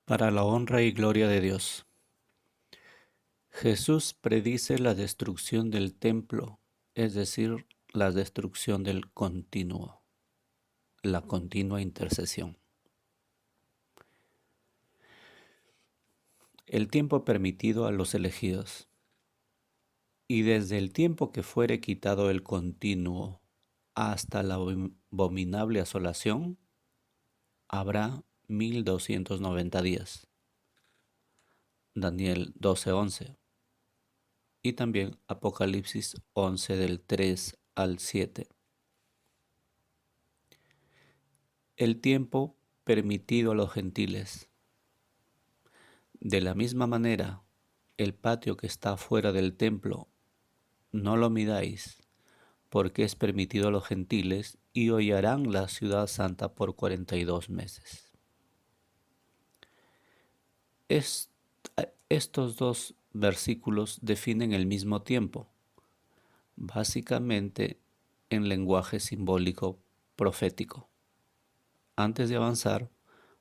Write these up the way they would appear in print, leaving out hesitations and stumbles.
Para la honra y gloria de Dios. Jesús predice la destrucción del templo, es decir, la destrucción del continuo, la continua intercesión. El tiempo permitido a los elegidos. Y desde el tiempo que fuere quitado el continuo hasta la abominable asolación, habrá 1290 días. Daniel 12:11. Y también Apocalipsis 11 del 3 al 7. El tiempo permitido a los gentiles. De la misma manera, el patio que está fuera del templo, no lo midáis, porque es permitido a los gentiles y hollarán la ciudad santa por 42 meses. Estos dos versículos definen el mismo tiempo, básicamente en lenguaje simbólico profético. Antes de avanzar,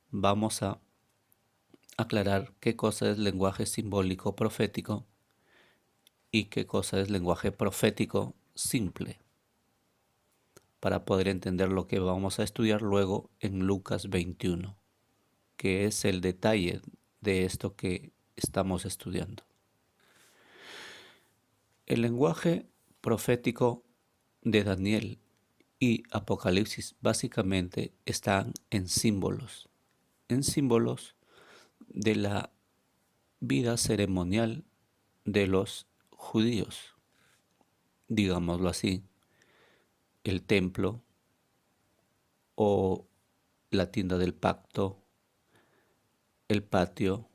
vamos a aclarar qué cosa es lenguaje simbólico profético y qué cosa es lenguaje profético simple, para poder entender lo que vamos a estudiar luego en Lucas 21, que es el detalle de esto que estamos estudiando. El lenguaje profético de Daniel y Apocalipsis básicamente están en símbolos de la vida ceremonial de los judíos, digámoslo así, el templo o la tienda del pacto, el patio,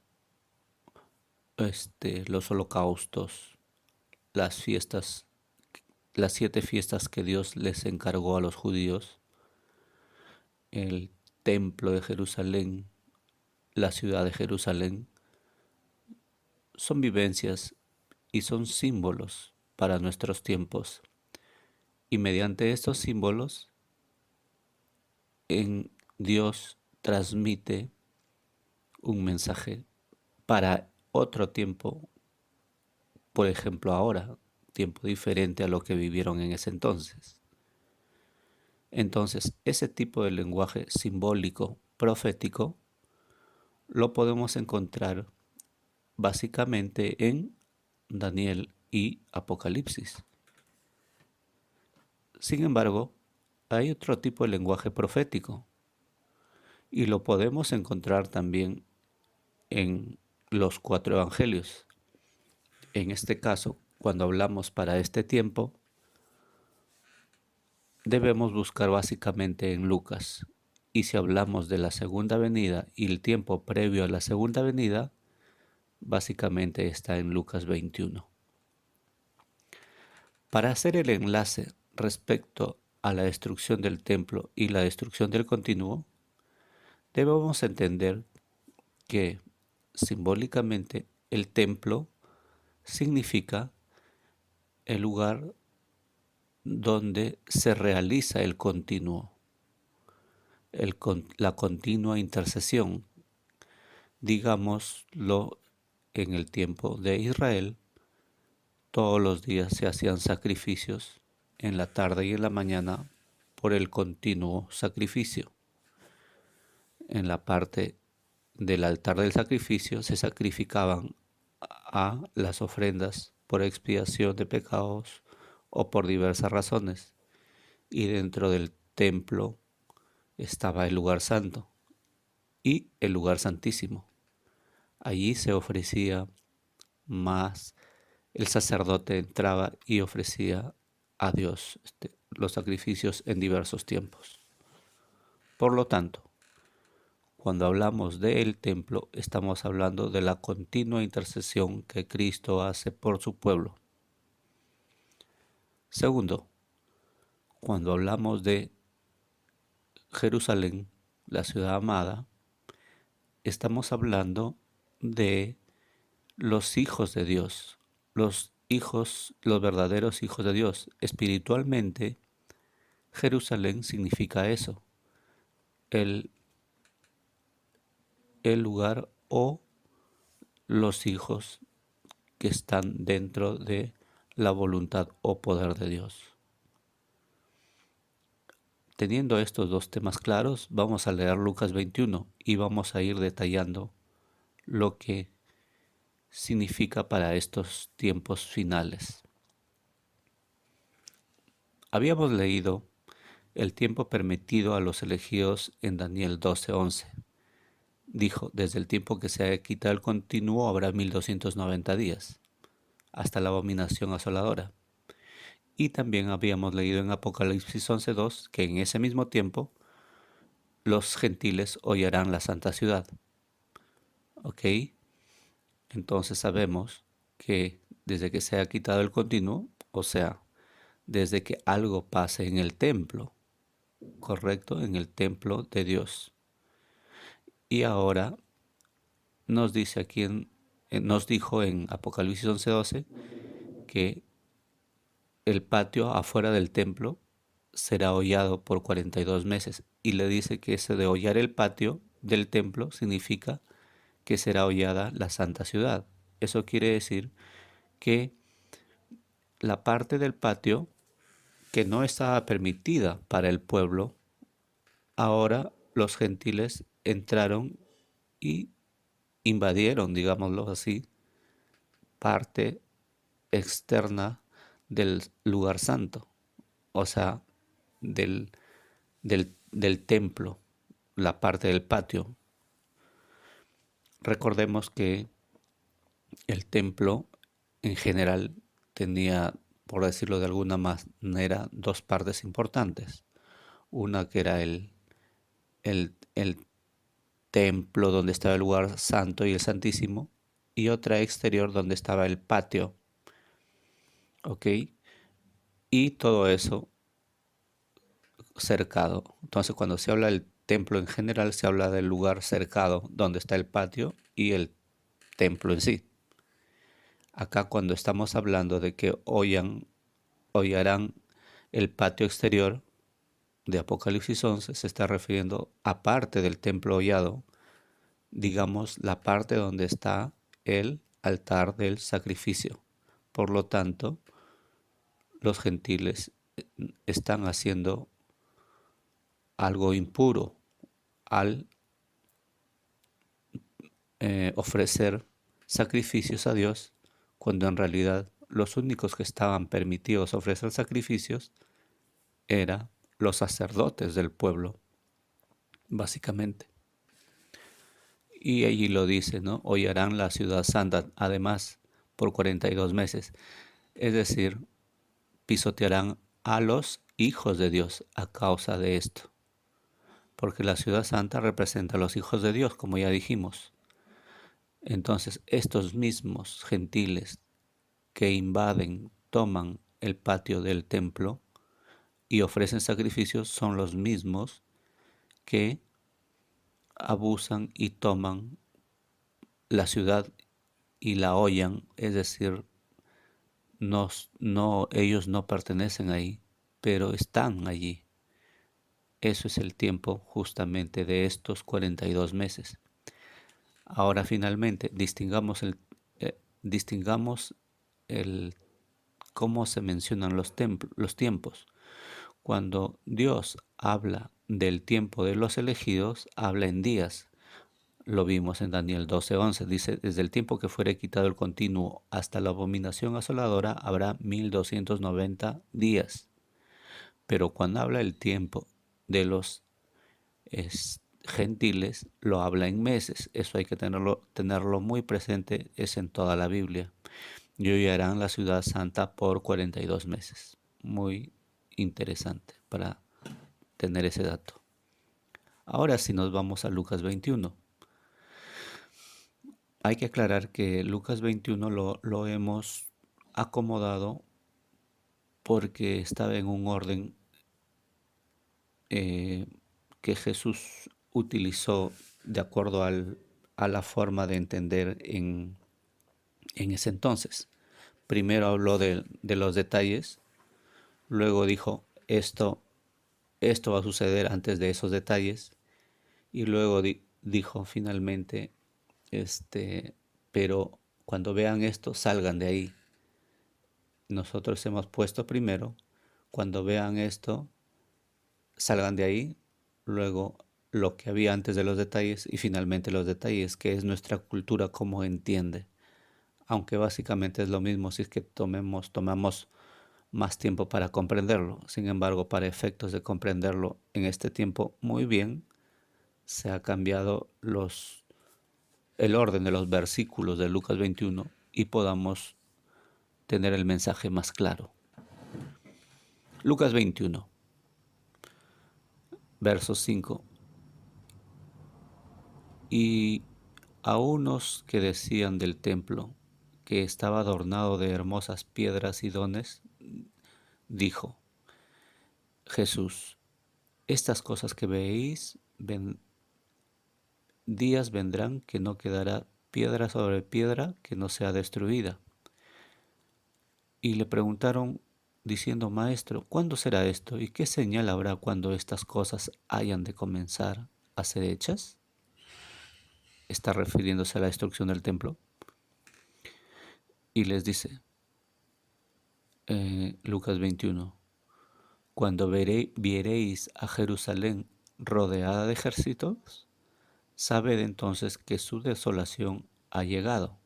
los holocaustos, las fiestas, las 7 fiestas que Dios les encargó a los judíos, el templo de Jerusalén, la ciudad de Jerusalén, son vivencias y son símbolos para nuestros tiempos. Y mediante estos símbolos, Dios transmite un mensaje para otro tiempo, por ejemplo ahora, tiempo diferente a lo que vivieron en ese entonces. Entonces, ese tipo de lenguaje simbólico, profético, lo podemos encontrar básicamente en Daniel y Apocalipsis. Sin embargo, hay otro tipo de lenguaje profético y lo podemos encontrar también en los 4 evangelios. En este caso, cuando hablamos para este tiempo, debemos buscar básicamente en Lucas. Y si hablamos de la segunda venida y el tiempo previo a la segunda venida, básicamente está en Lucas 21. Para hacer el enlace respecto a la destrucción del templo y la destrucción del continuo, debemos entender que simbólicamente el templo significa el lugar donde se realiza el continuo, la continua intercesión, digámoslo, en el tiempo de Israel. Todos los días se hacían sacrificios en la tarde y en la mañana por el continuo sacrificio. En la parte del altar del sacrificio se sacrificaban a las ofrendas por expiación de pecados o por diversas razones. Y dentro del templo estaba el lugar santo y el lugar santísimo. Allí se ofrecía más. El sacerdote entraba y ofrecía a Dios los sacrificios en diversos tiempos. Por lo tanto, cuando hablamos del templo, estamos hablando de la continua intercesión que Cristo hace por su pueblo. Segundo, cuando hablamos de Jerusalén, la ciudad amada, estamos hablando de los hijos de Dios, los verdaderos hijos de Dios. Espiritualmente, Jerusalén significa eso, el lugar o los hijos que están dentro de la voluntad o poder de Dios. Teniendo estos dos temas claros, vamos a leer Lucas 21 y vamos a ir detallando lo que significa para estos tiempos finales. Habíamos leído el tiempo permitido a los elegidos en Daniel 12:11. Dijo, desde el tiempo que se quita el continuo habrá 1290 días, hasta la abominación asoladora. Y también habíamos leído en Apocalipsis 11:2 que en ese mismo tiempo los gentiles hollarán la santa ciudad. ¿Ok? Entonces sabemos que desde que se ha quitado el continuo, o sea, desde que algo pase en el templo, ¿correcto? En el templo de Dios. Y ahora nos dice aquí, nos dijo en Apocalipsis 11:12 que el patio afuera del templo será hollado por 42 meses. Y le dice que ese de hollar el patio del templo significa que será hollada la santa ciudad. Eso quiere decir que la parte del patio que no estaba permitida para el pueblo, ahora los gentiles entraron y invadieron, digámoslo así, parte externa del lugar santo, o sea, del templo, la parte del patio. Recordemos que el templo en general tenía, por decirlo de alguna manera, dos partes importantes. Una que era el templo donde estaba el lugar santo y el santísimo, y otra exterior donde estaba el patio. ¿Ok? Y todo eso cercado. Entonces, cuando se habla del templo en general, se habla del lugar cercado donde está el patio y el templo en sí. Acá cuando estamos hablando de que hollarán el patio exterior de Apocalipsis 11, se está refiriendo a parte del templo hollado, digamos la parte donde está el altar del sacrificio. Por lo tanto, los gentiles están haciendo algo impuro al ofrecer sacrificios a Dios, cuando en realidad los únicos que estaban permitidos ofrecer sacrificios eran los sacerdotes del pueblo, básicamente. Y allí lo dice, ¿no? Hollarán la ciudad santa, además, por 42 meses. Es decir, pisotearán a los hijos de Dios a causa de esto. Porque la ciudad santa representa a los hijos de Dios, como ya dijimos. Entonces, estos mismos gentiles que invaden, toman el patio del templo y ofrecen sacrificios son los mismos que abusan y toman la ciudad y la hollan, es decir, ellos no pertenecen ahí, pero están allí. Eso es el tiempo justamente de estos 42 meses. Ahora finalmente distingamos el cómo se mencionan los tiempos. Cuando Dios habla del tiempo de los elegidos, habla en días. Lo vimos en Daniel 12:11. Dice, desde el tiempo que fuere quitado el continuo hasta la abominación asoladora habrá 1290 días. Pero cuando habla el tiempo de los gentiles, lo habla en meses. Eso hay que tenerlo muy presente, es en toda la Biblia. Y hollarán la ciudad santa por 42 meses. Muy interesante para tener ese dato. Ahora sí nos vamos a Lucas 21. Hay que aclarar que Lucas 21 lo hemos acomodado porque estaba en un orden que Jesús utilizó de acuerdo a la forma de entender en ese entonces. Primero habló de los detalles, luego dijo esto va a suceder antes de esos detalles y luego dijo finalmente pero cuando vean esto, salgan de ahí. Nosotros hemos puesto primero, cuando vean esto, salgan de ahí, luego lo que había antes de los detalles y finalmente los detalles, que es nuestra cultura como entiende. Aunque básicamente es lo mismo si es que tomamos más tiempo para comprenderlo. Sin embargo, para efectos de comprenderlo en este tiempo muy bien, se ha cambiado el orden de los versículos de Lucas 21 y podamos tener el mensaje más claro. Lucas 21, verso 5. Y a unos que decían del templo, que estaba adornado de hermosas piedras y dones, dijo Jesús: estas cosas que veis, días vendrán que no quedará piedra sobre piedra que no sea destruida. Y le preguntaron diciendo: Maestro, ¿cuándo será esto? ¿Y qué señal habrá cuando estas cosas hayan de comenzar a ser hechas? Está refiriéndose a la destrucción del templo. Y les dice, Lucas 21, cuando viereis a Jerusalén rodeada de ejércitos, sabed entonces que su desolación ha llegado.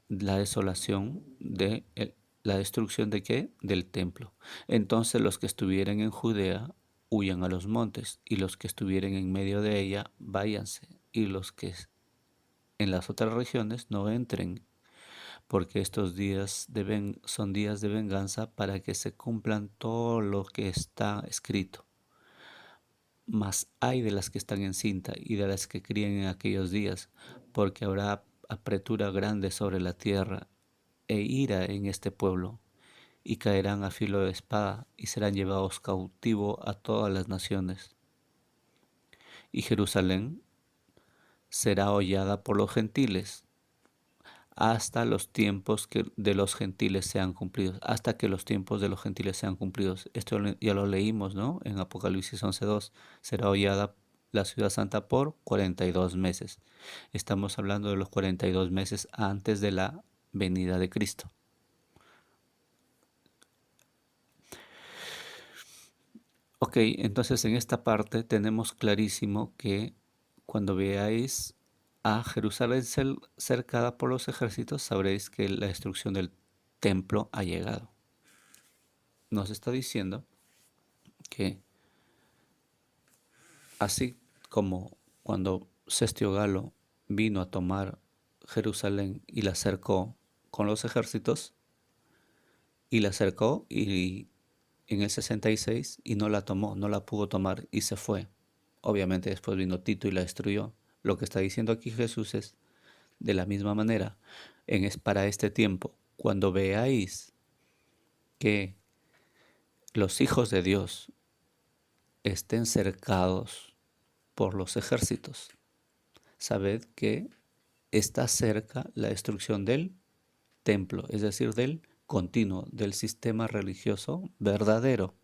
La desolación de la destrucción de qué? Del templo. Entonces los que estuvieren en Judea huyan a los montes, y los que estuvieren en medio de ella váyanse, y los que en las otras regiones no entren, porque estos días son días de venganza para que se cumplan todo lo que está escrito. Mas hay de las que están encinta y de las que crían en aquellos días, porque habrá apretura grande sobre la tierra e ira en este pueblo, y caerán a filo de espada y serán llevados cautivo a todas las naciones. Y Jerusalén será hollada por los gentiles hasta los tiempos de los gentiles sean cumplidos, hasta que los tiempos de los gentiles sean cumplidos. Esto ya lo leímos, ¿no? En Apocalipsis 11:2, será hollada la ciudad santa por 42 meses. Estamos hablando de los 42 meses antes de la venida de Cristo. Ok, entonces en esta parte tenemos clarísimo que cuando veáis a Jerusalén cercada por los ejércitos, sabréis que la destrucción del templo ha llegado. Nos está diciendo que así como cuando Cestio Galo vino a tomar Jerusalén y la cercó con los ejércitos, y la cercó y en el 66 y no la tomó, no la pudo tomar y se fue. Obviamente después vino Tito y la destruyó. Lo que está diciendo aquí Jesús es, de la misma manera, para este tiempo, cuando veáis que los hijos de Dios estén cercados por los ejércitos, sabed que está cerca la destrucción del templo, es decir, del continuo, del sistema religioso verdadero.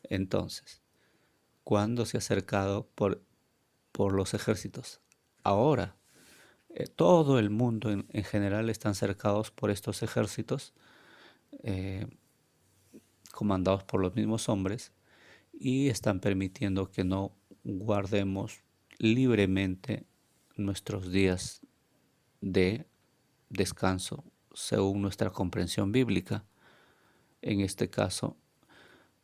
Entonces, ¿cuándo se ha acercado por los ejércitos? Ahora. Todo el mundo en general están cercados por estos ejércitos eh, comandados por los mismos hombres, y están permitiendo que no guardemos libremente nuestros días de descanso según nuestra comprensión bíblica. En este caso,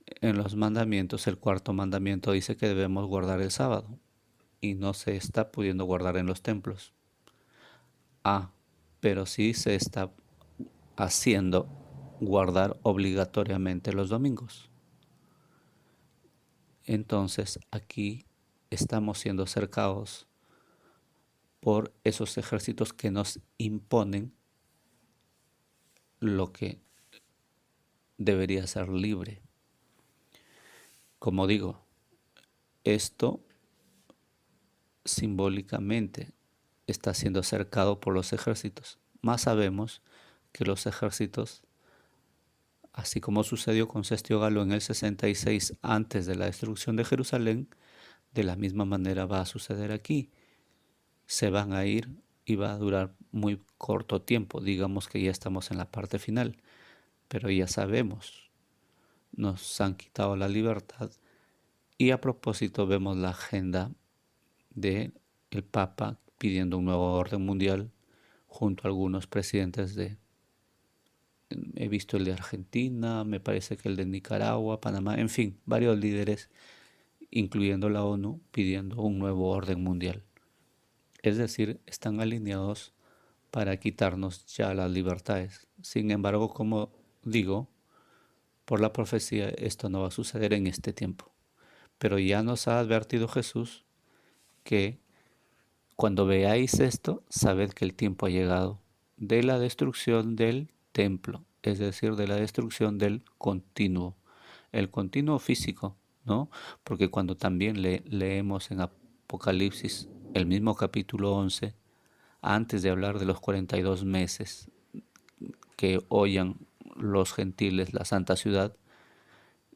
en los mandamientos, el cuarto mandamiento dice que debemos guardar el sábado y no se está pudiendo guardar en los templos. Pero sí se está haciendo guardar obligatoriamente los domingos. Entonces aquí estamos siendo cercados por esos ejércitos que nos imponen lo que debería ser libre. Como digo, esto simbólicamente está siendo cercado por los ejércitos. Más sabemos que los ejércitos, así como sucedió con Cestio Galo en el 66 antes de la destrucción de Jerusalén, De la misma manera va a suceder aquí. Se van a ir y va a durar muy corto tiempo. Digamos que ya estamos en la parte final, pero ya sabemos, nos han quitado la libertad. Y a propósito vemos la agenda de el Papa pidiendo un nuevo orden mundial junto a algunos presidentes he visto el de Argentina, me parece que el de Nicaragua, Panamá, en fin, varios líderes, incluyendo la ONU, pidiendo un nuevo orden mundial. Es decir, están alineados para quitarnos ya las libertades. Sin embargo, como digo, por la profecía esto no va a suceder en este tiempo. Pero ya nos ha advertido Jesús que cuando veáis esto, sabed que el tiempo ha llegado de la destrucción del templo, es decir, de la destrucción del continuo, el continuo físico, ¿no? Porque cuando también leemos en Apocalipsis, el mismo capítulo 11, antes de hablar de los 42 meses que oyan los gentiles la santa ciudad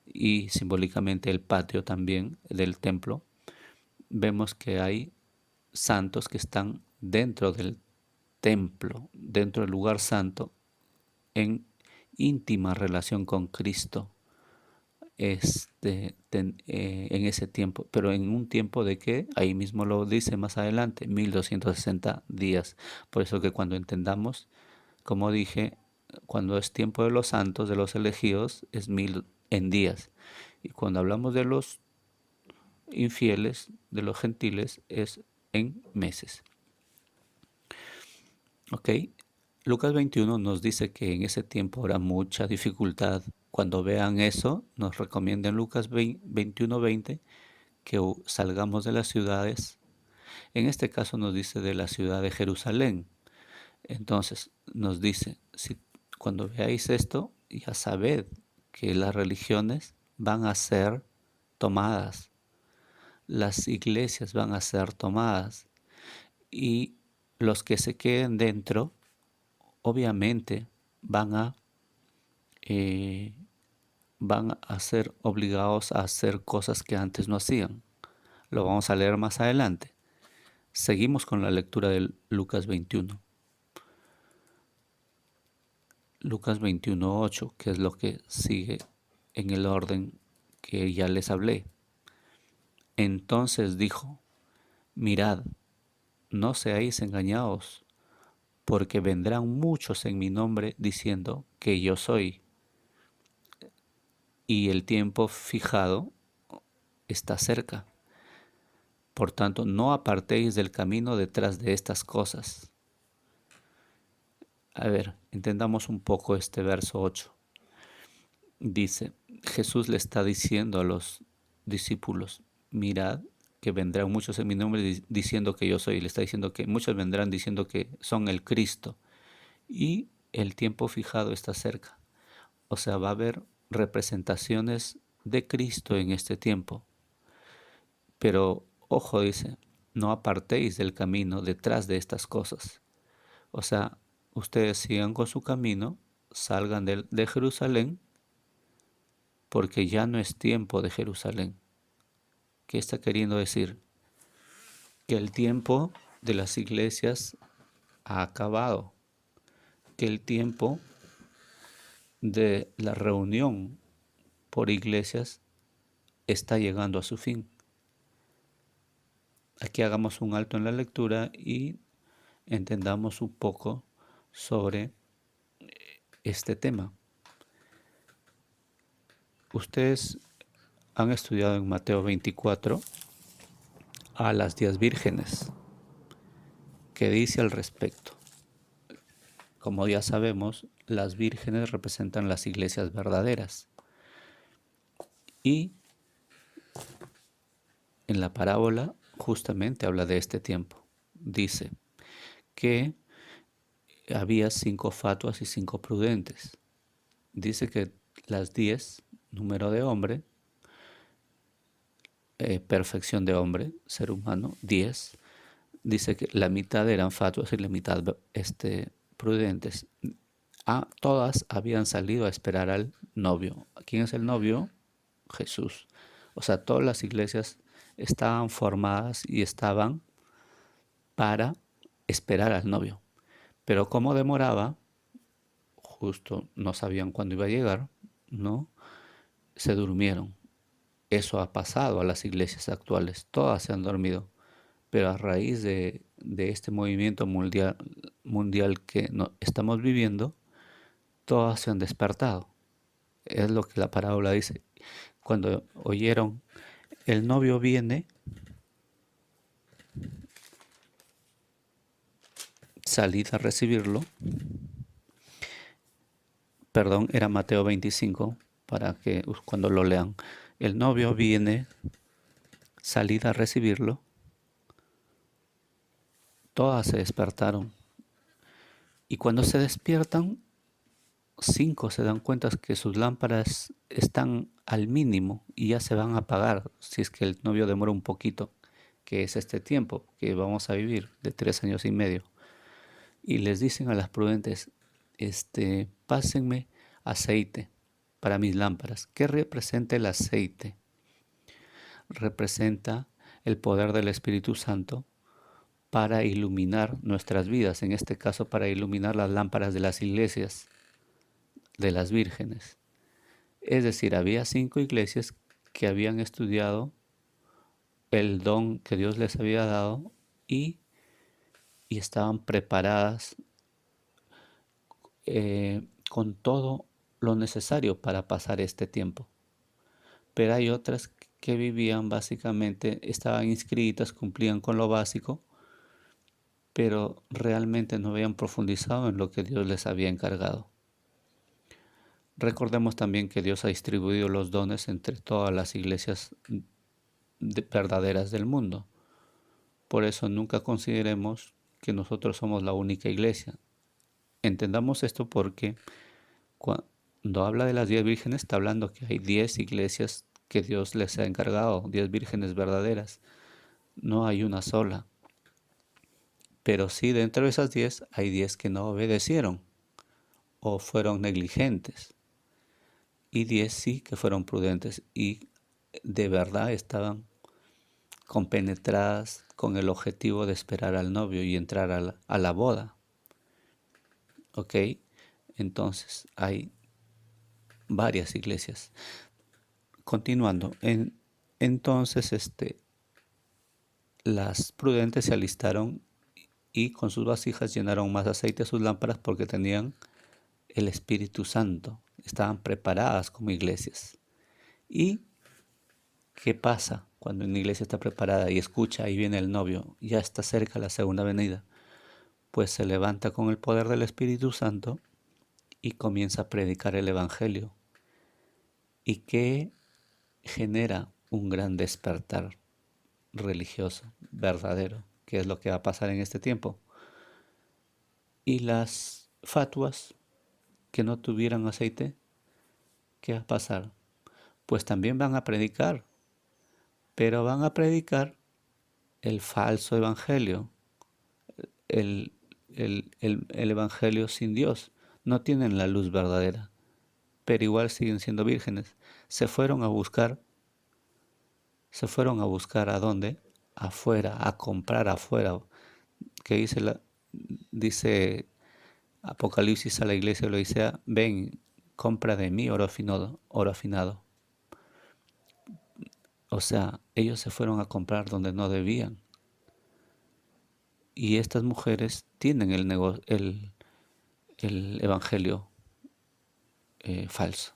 y simbólicamente el patio también del templo, vemos que hay santos que están dentro del templo, dentro del lugar santo, en íntima relación con Cristo en ese tiempo, pero en un tiempo de que, ahí mismo lo dice más adelante, 1260 días. Por eso que cuando entendamos, como dije, cuando es tiempo de los santos, de los elegidos, es 1000 en días. Y cuando hablamos de los infieles, de los gentiles, es en meses. ¿Ok? Lucas 21 nos dice que en ese tiempo habrá mucha dificultad. Cuando vean eso, nos recomienda en Lucas 21:20 que salgamos de las ciudades. En este caso nos dice de la ciudad de Jerusalén. Entonces nos dice, si cuando veáis esto, ya sabed que las religiones van a ser tomadas, las iglesias van a ser tomadas y los que se queden dentro obviamente eh, van a ser obligados a hacer cosas que antes no hacían. Lo vamos a leer más adelante. Seguimos con la lectura de Lucas 21. Lucas 21:8, que es lo que sigue en el orden que ya les hablé. Entonces dijo, mirad, no seáis engañados, porque vendrán muchos en mi nombre diciendo que yo soy, y el tiempo fijado está cerca. Por tanto, no apartéis del camino detrás de estas cosas. A ver, entendamos un poco este verso 8. Dice, Jesús le está diciendo a los discípulos, mirad que vendrán muchos en mi nombre diciendo que yo soy. Le está diciendo que muchos vendrán diciendo que son el Cristo. Y el tiempo fijado está cerca. O sea, va a haber representaciones de Cristo en este tiempo. Pero, ojo, dice, no apartéis del camino detrás de estas cosas. O sea, ustedes sigan con su camino, salgan de Jerusalén, porque ya no es tiempo de Jerusalén. ¿Qué está queriendo decir? Que el tiempo de las iglesias ha acabado, que el tiempo de la reunión por iglesias está llegando a su fin. Aquí hagamos un alto en la lectura y entendamos un poco sobre este tema. Ustedes han estudiado en Mateo 24 a las 10 vírgenes. ¿Qué dice al respecto? Como ya sabemos, las vírgenes representan las iglesias verdaderas. Y en la parábola justamente habla de este tiempo. Dice que había 5 fatuas y 5 prudentes. Dice que las 10, número de hombre, perfección de hombre, ser humano, 10. Dice que la mitad eran fatuas y la mitad prudentes. Todas habían salido a esperar al novio. ¿Quién es el novio? Jesús. O sea, todas las iglesias estaban formadas y estaban para esperar al novio. Pero como demoraba, justo no sabían cuándo iba a llegar, ¿no? Se durmieron. Eso ha pasado a las iglesias actuales, todas se han dormido, pero a raíz de este movimiento mundial que estamos viviendo, todas se han despertado. Es lo que la parábola dice. Cuando oyeron, el novio viene, salid a recibirlo. Perdón, era Mateo 25, para que cuando lo lean. El novio viene, salid a recibirlo. Todas se despertaron. Y cuando se despiertan, 5 se dan cuenta que sus lámparas están al mínimo y ya se van a apagar si es que el novio demora un poquito, que es este tiempo que vamos a vivir de 3 años y medio. Y les dicen a las prudentes, pásenme aceite para mis lámparas. ¿Qué representa el aceite? Representa el poder del Espíritu Santo para iluminar nuestras vidas, en este caso para iluminar las lámparas de las iglesias, de las vírgenes. Es decir, había 5 iglesias que habían estudiado el don que Dios les había dado y estaban preparadas con todo lo necesario para pasar este tiempo. Pero hay otras que vivían básicamente, estaban inscritas, cumplían con lo básico, pero realmente no habían profundizado en lo que Dios les había encargado. Recordemos también que Dios ha distribuido los dones entre todas las iglesias verdaderas del mundo. Por eso nunca consideremos que nosotros somos la única iglesia. Entendamos esto porque cuando habla de las 10 vírgenes está hablando que hay 10 iglesias que Dios les ha encargado, 10 vírgenes verdaderas. No hay una sola. Pero sí, dentro de esas 10 hay 10 que no obedecieron o fueron negligentes. Y 10 sí que fueron prudentes y de verdad estaban compenetradas con el objetivo de esperar al novio y entrar a la boda. ¿Ok? Entonces hay varias iglesias. Continuando, entonces las prudentes se alistaron y con sus vasijas llenaron más aceite a sus lámparas porque tenían el Espíritu Santo, estaban preparadas como iglesias. ¿Y qué pasa cuando una iglesia está preparada y escucha, ahí viene el novio, ya está cerca la segunda venida? Pues se levanta con el poder del Espíritu Santo y comienza a predicar el Evangelio. ¿Y qué genera? Un gran despertar religioso, verdadero, que es lo que va a pasar en este tiempo. Y las fatuas que no tuvieran aceite, ¿qué va a pasar? Pues también van a predicar, pero van a predicar el falso evangelio, el, el evangelio sin Dios. No tienen la luz verdadera, pero igual siguen siendo vírgenes. Se fueron a buscar ¿a dónde? Afuera, a comprar afuera. Que dice Apocalipsis a la iglesia de la Odisea, ven, compra de mí oro afinado, oro afinado. O sea, ellos se fueron a comprar donde no debían. Y estas mujeres tienen el evangelio falso.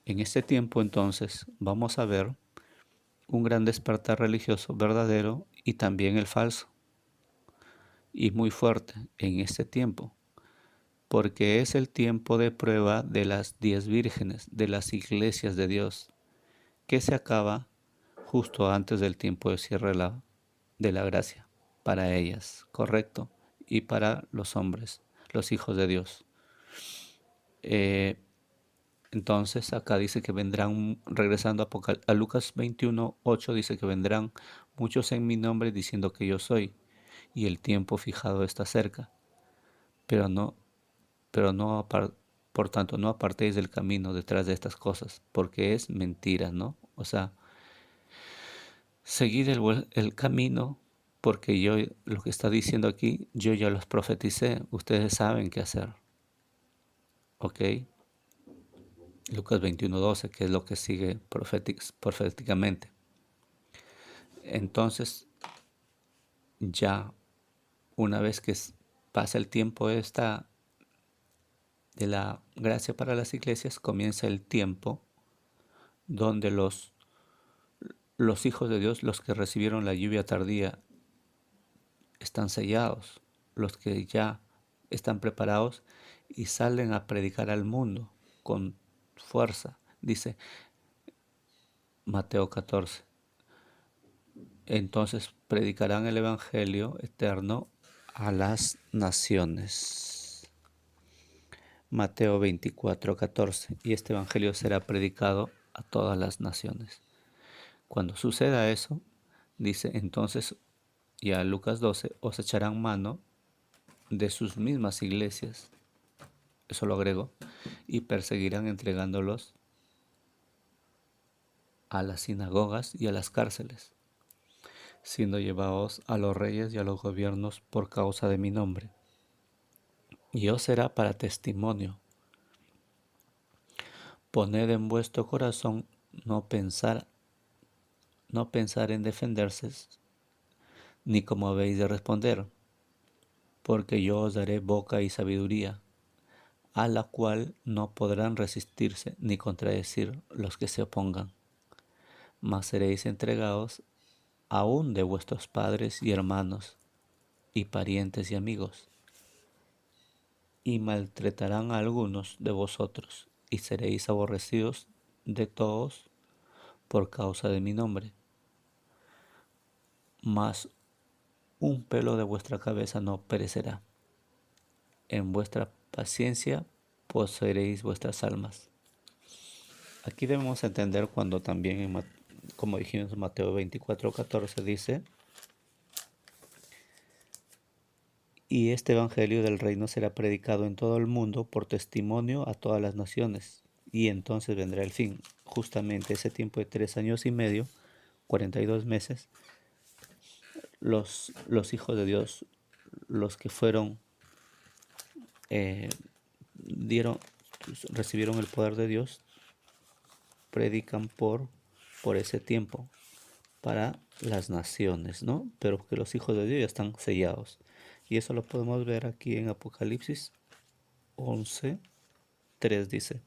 En este tiempo entonces vamos a ver un gran despertar religioso verdadero y también el falso. Y muy fuerte en este tiempo, porque es el tiempo de prueba de las 10 vírgenes, de las iglesias de Dios, que se acaba justo antes del tiempo de cierre de la gracia, para ellas, correcto, y para los hombres, los hijos de Dios. Entonces acá dice que vendrán, regresando a Lucas 21:8, dice que vendrán muchos en mi nombre diciendo que yo soy, y el tiempo fijado está cerca. Pero no, por tanto, no apartéis del camino detrás de estas cosas, porque es mentira, ¿no? O sea, seguid el camino, porque yo, lo que está diciendo aquí, yo ya los profeticé, ustedes saben qué hacer. ¿Ok? Lucas 21:12, que es lo que sigue proféticamente. Entonces, ya una vez que pasa el tiempo de la gracia para las iglesias, comienza el tiempo donde los hijos de Dios, los que recibieron la lluvia tardía, están sellados, los que ya están preparados y salen a predicar al mundo con fuerza. Dice Mateo 14. Entonces predicarán el Evangelio eterno a las naciones. Mateo 24:14. Y este Evangelio será predicado a todas las naciones. Cuando suceda eso, dice entonces, ya Lucas 12, os echarán mano de sus mismas iglesias, eso lo agrego, y perseguirán entregándolos a las sinagogas y a las cárceles, siendo llevados a los reyes y a los gobiernos por causa de mi nombre. Y os será para testimonio. Poned en vuestro corazón no pensar en defenderse, ni cómo habéis de responder, porque yo os daré boca y sabiduría, a la cual no podrán resistirse ni contradecir los que se opongan. Mas seréis entregados aún de vuestros padres y hermanos, y parientes y amigos, y maltratarán a algunos de vosotros, y seréis aborrecidos de todos por causa de mi nombre. Mas un pelo de vuestra cabeza no perecerá. En vuestra paciencia poseeréis vuestras almas. Aquí debemos entender cuando también, como dijimos en Mateo 24:14, dice: y este evangelio del reino será predicado en todo el mundo por testimonio a todas las naciones, y entonces vendrá el fin. Justamente ese tiempo de 3 años y medio, 42 meses, los hijos de Dios, los que fueron, eh, recibieron el poder de Dios, predican por ese tiempo para las naciones, ¿no? Pero que los hijos de Dios ya están sellados. Y eso lo podemos ver aquí en Apocalipsis 11:3 dice: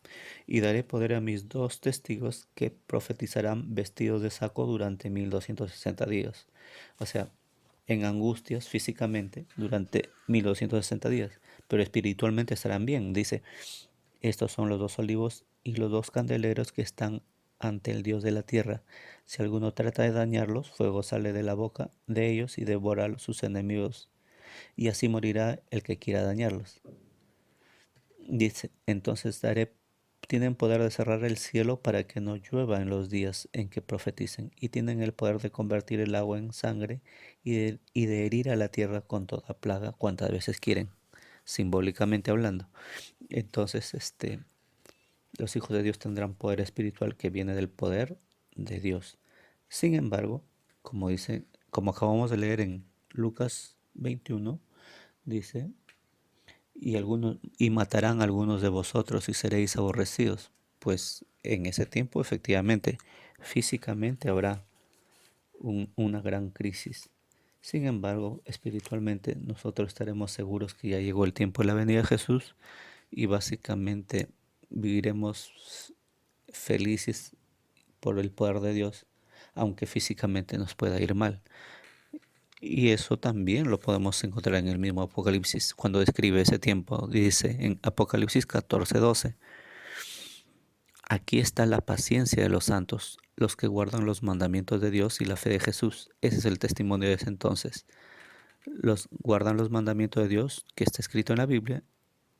y daré poder a mis 2 testigos que profetizarán vestidos de saco durante 1260 días. O sea, en angustias físicamente durante 1260 días, pero espiritualmente estarán bien. Dice: estos son los 2 olivos y los 2 candeleros que están ante el Dios de la tierra. Si alguno trata de dañarlos, fuego sale de la boca de ellos y devora a sus enemigos, y así morirá el que quiera dañarlos. Dice: entonces tienen poder de cerrar el cielo para que no llueva en los días en que profeticen, y tienen el poder de convertir el agua en sangre y de herir a la tierra con toda plaga cuantas veces quieren, simbólicamente hablando. Entonces, los hijos de Dios tendrán poder espiritual que viene del poder de Dios. Sin embargo, como acabamos de leer en Lucas 21, dice: y matarán a algunos de vosotros y seréis aborrecidos. Pues en ese tiempo, efectivamente, físicamente habrá una gran crisis. Sin embargo, espiritualmente nosotros estaremos seguros que ya llegó el tiempo de la venida de Jesús, y básicamente viviremos felices por el poder de Dios, aunque físicamente nos pueda ir mal. Y eso también lo podemos encontrar en el mismo Apocalipsis, cuando describe ese tiempo. Dice en Apocalipsis 14:12: aquí está la paciencia de los santos, los que guardan los mandamientos de Dios y la fe de Jesús. Ese es el testimonio de ese entonces. Los guardan los mandamientos de Dios, que está escrito en la Biblia,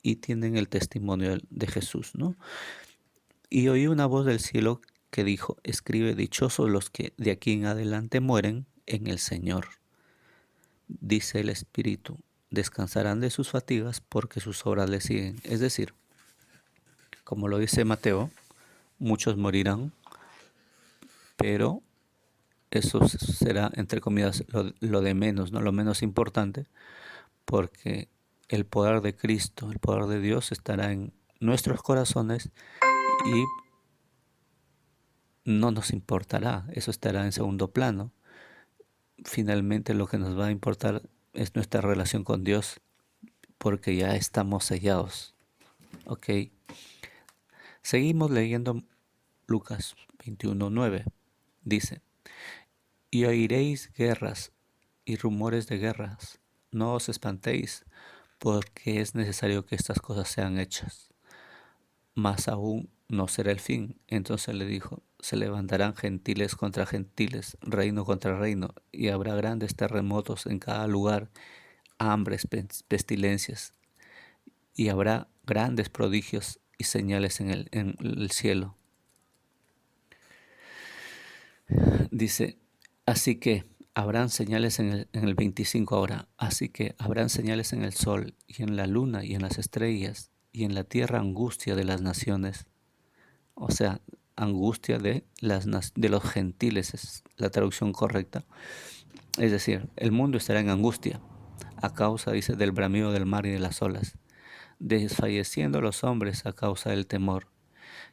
y tienen el testimonio de Jesús, ¿no? Y oí una voz del cielo que dijo: escribe, dichosos los que de aquí en adelante mueren en el Señor. Dice el Espíritu: descansarán de sus fatigas porque sus obras le siguen. Es decir, como lo dice Mateo, muchos morirán, pero eso será, entre comillas, lo de menos, ¿no? Lo menos importante, porque el poder de Cristo, el poder de Dios estará en nuestros corazones y no nos importará, eso estará en segundo plano. Finalmente lo que nos va a importar es nuestra relación con Dios, porque ya estamos sellados. Ok, seguimos leyendo Lucas 21:9. Dice, y oiréis guerras y rumores de guerras. No os espantéis, porque es necesario que estas cosas sean hechas. Mas aún no será el fin. Entonces le dijo, se levantarán gentiles contra gentiles, reino contra reino, y habrá grandes terremotos en cada lugar, hambres, pestilencias, y habrá grandes prodigios y señales en el cielo. Dice, así que habrán señales en el 25 ahora, así que habrán señales en el sol y en la luna y en las estrellas y en la tierra angustia de las naciones. O sea, angustia de los gentiles es la traducción correcta. Es decir, el mundo estará en angustia a causa, dice, del bramido del mar y de las olas, desfalleciendo los hombres a causa del temor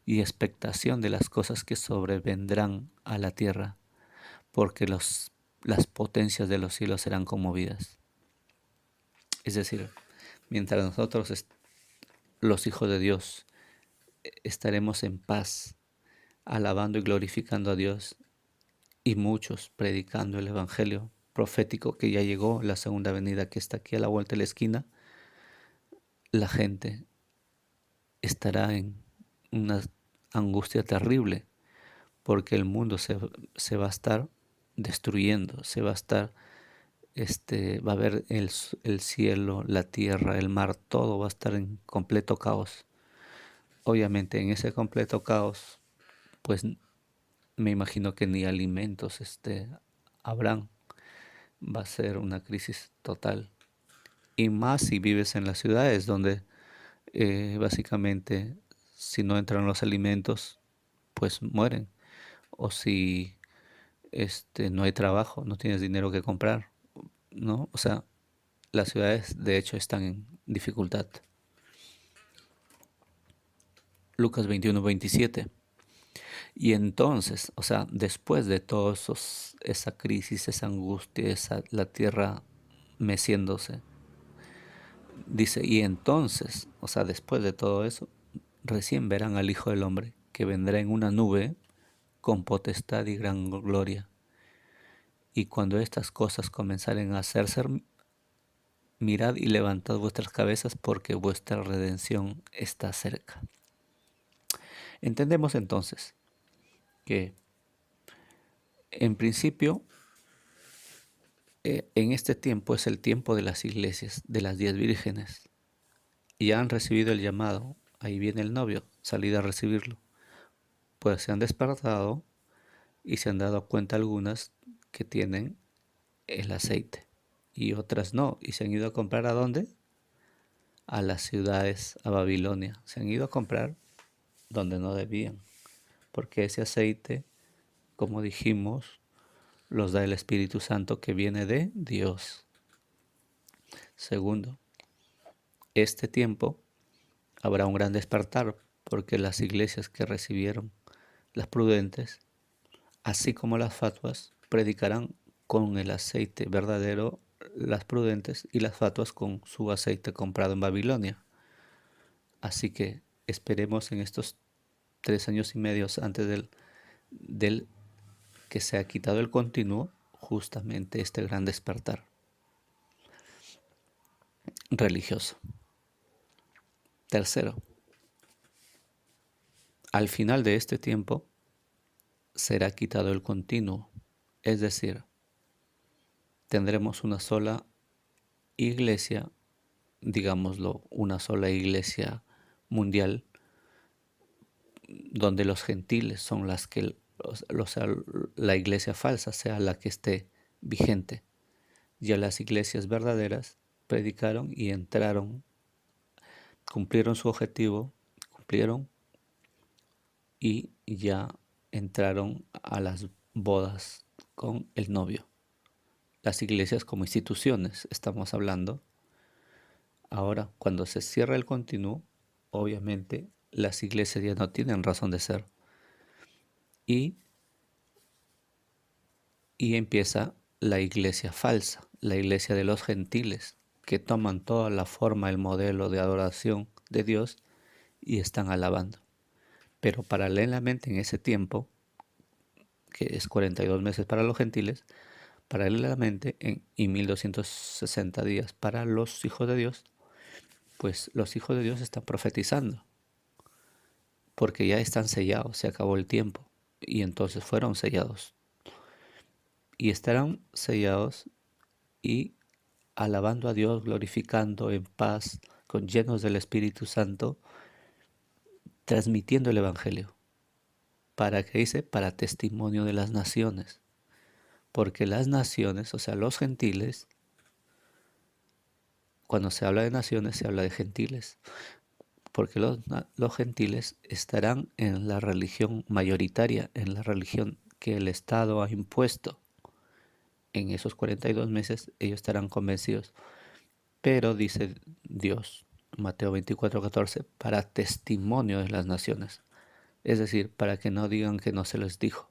y expectación de las cosas que sobrevendrán a la tierra, porque las potencias de los cielos serán conmovidas. Es decir, mientras nosotros, los hijos de Dios, estaremos en paz, alabando y glorificando a Dios, y muchos predicando el Evangelio profético que ya llegó, la segunda venida que está aquí a la vuelta de la esquina, la gente estará en una angustia terrible, porque el mundo se va a estar destruyendo, se va a estar, va a haber el cielo, la tierra, el mar, todo va a estar en completo caos. Obviamente en ese completo caos, pues me imagino que ni alimentos habrán, va a ser una crisis total. Y más si vives en las ciudades donde básicamente si no entran los alimentos, pues mueren. O si no hay trabajo, no tienes dinero que comprar, ¿no? O sea, las ciudades de hecho están en dificultad. Lucas 21:27. Y entonces, o sea, después de todo esa crisis, esa angustia, la tierra meciéndose, dice, y entonces, o sea, después de todo eso, recién verán al Hijo del Hombre, que vendrá en una nube con potestad y gran gloria. Y cuando estas cosas comenzaren a hacerse, mirad y levantad vuestras cabezas, porque vuestra redención está cerca. Entendemos entonces que, en principio, en este tiempo es el tiempo de las iglesias, de las 10 vírgenes. Y han recibido el llamado, ahí viene el novio, salid a recibirlo. Pues se han despertado y se han dado cuenta algunas que tienen el aceite y otras no. Y se han ido a comprar, ¿a dónde? A las ciudades, a Babilonia. Se han ido a comprar donde no debían, porque ese aceite, como dijimos, los da el Espíritu Santo que viene de Dios. Segundo, este tiempo habrá un gran despertar, porque las iglesias que recibieron, las prudentes, así como las fatuas, predicarán con el aceite verdadero, las prudentes, y las fatuas con su aceite comprado en Babilonia. Así que esperemos en estos 3 años y medio antes del que se ha quitado el continuo, justamente este gran despertar religioso. Tercero, al final de este tiempo será quitado el continuo, es decir, tendremos una sola iglesia, digámoslo, una sola iglesia mundial, donde los gentiles son las que, la iglesia falsa sea la que esté vigente. Ya las iglesias verdaderas predicaron y entraron, cumplieron su objetivo, cumplieron y ya entraron a las bodas con el novio. Las iglesias como instituciones estamos hablando. Ahora, cuando se cierra el continuo, obviamente las iglesias ya no tienen razón de ser y, y empieza la iglesia falsa, la iglesia de los gentiles, que toman toda la forma, el modelo de adoración de Dios y están alabando. Pero paralelamente en ese tiempo, que es 42 meses para los gentiles, paralelamente y 1260 días para los hijos de Dios, pues los hijos de Dios están profetizando, porque ya están sellados, se acabó el tiempo, y entonces fueron sellados. Y estarán sellados y alabando a Dios, glorificando en paz, con llenos del Espíritu Santo, transmitiendo el Evangelio. ¿Para qué dice? Para testimonio de las naciones. Porque las naciones, o sea, los gentiles, cuando se habla de naciones, se habla de gentiles. Porque los gentiles estarán en la religión mayoritaria, en la religión que el Estado ha impuesto. En esos 42 meses ellos estarán convencidos. Pero dice Dios, Mateo 24:14, para testimonio de las naciones. Es decir, para que no digan que no se les dijo.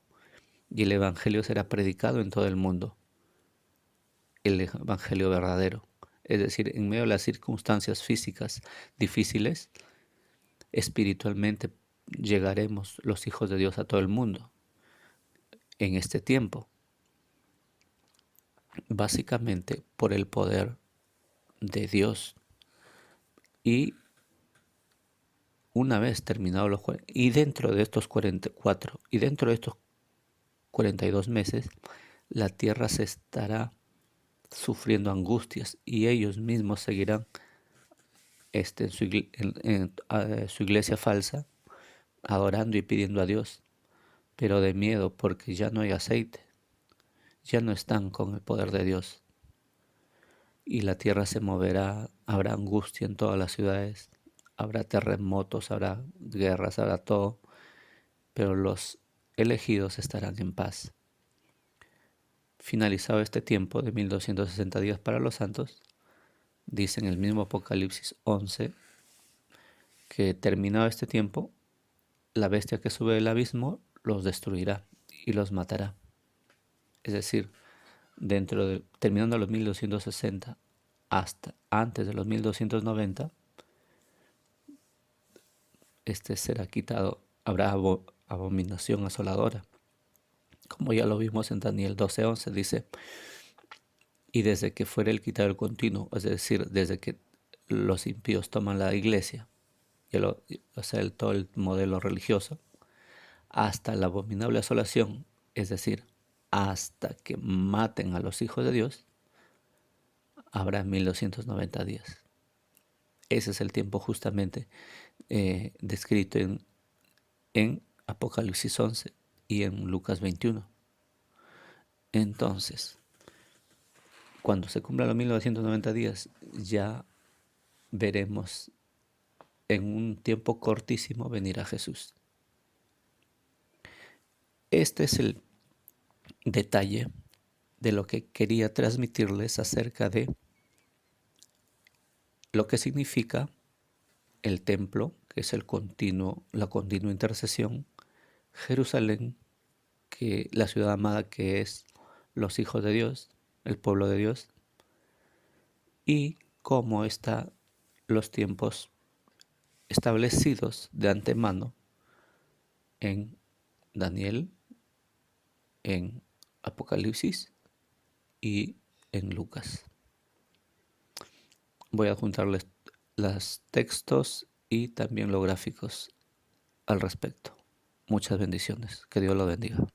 Y el Evangelio será predicado en todo el mundo. El Evangelio verdadero. Es decir, en medio de las circunstancias físicas difíciles, espiritualmente llegaremos los hijos de Dios a todo el mundo en este tiempo. Básicamente por el poder de Dios. Y una vez terminados los y dentro de estos 44 y dentro de estos 42 meses, la tierra se estará sufriendo angustias y ellos mismos seguirán en su iglesia falsa, adorando y pidiendo a Dios, pero de miedo porque ya no hay aceite, ya no están con el poder de Dios. Y la tierra se moverá, habrá angustia en todas las ciudades, habrá terremotos, habrá guerras, habrá todo, pero los elegidos estarán en paz. Finalizado este tiempo de 1260 días para los santos, dice en el mismo Apocalipsis 11 que terminado este tiempo, la bestia que sube del abismo los destruirá y los matará. Es decir, terminando los 1260 hasta antes de los 1290, este será quitado, habrá abominación asoladora. Como ya lo vimos en Daniel 12:11, dice, y desde que fuera el quitado el continuo, es decir, desde que los impíos toman la iglesia, o sea, todo el modelo religioso, hasta la abominable asolación, es decir, hasta que maten a los hijos de Dios, habrá 1290 días. Ese es el tiempo justamente descrito en Apocalipsis 11 y en Lucas 21. Entonces, cuando se cumplan los 1990 días, ya veremos en un tiempo cortísimo venir a Jesús. Este es el detalle de lo que quería transmitirles acerca de lo que significa el templo, que es la continua intercesión, Jerusalén, que la ciudad amada, que es los hijos de Dios, el pueblo de Dios, y cómo están los tiempos establecidos de antemano en Daniel, en Apocalipsis y en Lucas. Voy a juntarles los textos y también los gráficos al respecto. Muchas bendiciones. Que Dios lo bendiga.